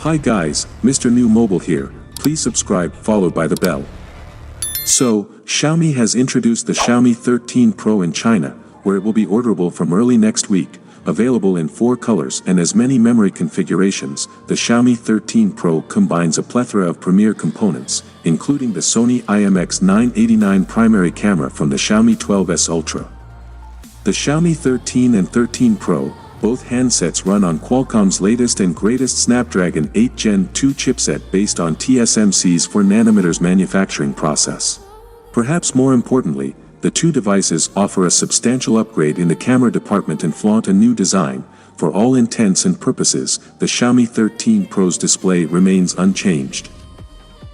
Hi guys, Mrnewmobile here, please subscribe followed by the bell. So, Xiaomi has introduced the Xiaomi 13 Pro in China, where it will be orderable from early next week, available in 4 colors and as many memory configurations. The Xiaomi 13 Pro combines a plethora of premier components, including the Sony IMX989 primary camera from the Xiaomi 12S Ultra. The Xiaomi 13 and 13 Pro, both handsets run on Qualcomm's latest and greatest Snapdragon 8 Gen 2 chipset based on TSMC's 4nm manufacturing process. Perhaps more importantly, the two devices offer a substantial upgrade in the camera department and flaunt a new design. For all intents and purposes, the Xiaomi 13 Pro's display remains unchanged.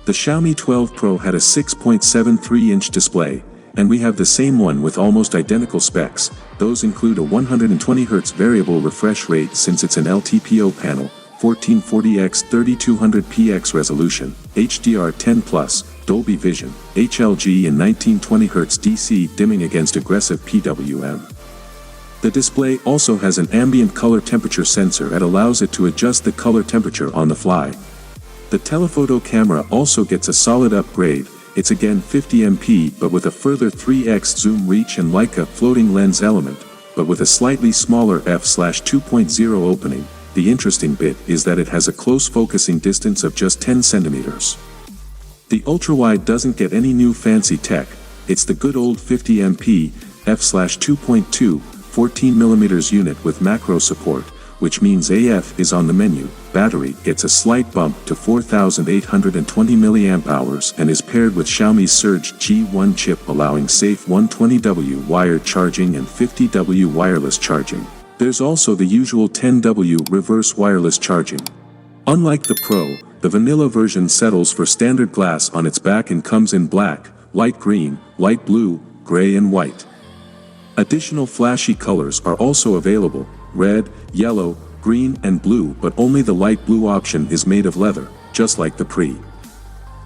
The Xiaomi 12 Pro had a 6.73-inch display, and we have the same one with almost identical specs. Those include a 120Hz variable refresh rate since it's an LTPO panel, 1440x 3200px resolution, HDR10+, Dolby Vision, HLG and 1920Hz DC dimming against aggressive PWM. The display also has an ambient color temperature sensor that allows it to adjust the color temperature on the fly. The telephoto camera also gets a solid upgrade. It's again 50MP but with a further 3x zoom reach and Leica floating lens element, but with a slightly smaller f/2.0 opening. The interesting bit is that it has a close focusing distance of just 10 centimeters. The ultrawide doesn't get any new fancy tech, it's the good old 50MP, f/2.2, 14mm unit with macro support, which means AF is on the menu. Battery gets a slight bump to 4,820 mAh and is paired with Xiaomi's Surge G1 chip, allowing safe 120W wired charging and 50W wireless charging. There's also the usual 10W reverse wireless charging. Unlike the Pro, the vanilla version settles for standard glass on its back and comes in black, light green, light blue, gray and white. Additional flashy colors are also available: red, yellow, green and blue, but only the light blue option is made of leather, just like the Pre.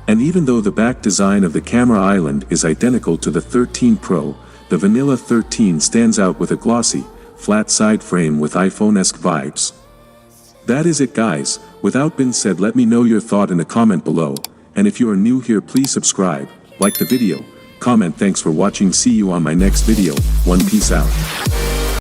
And even though the back design of the camera island is identical to the 13 Pro, the vanilla 13 stands out with a glossy, flat side frame with iPhone-esque vibes. That is it guys. Without being said, let me know your thought in the comment below, and if you are new here, please subscribe, like the video, comment. Thanks for watching, see you on my next video. Peace out.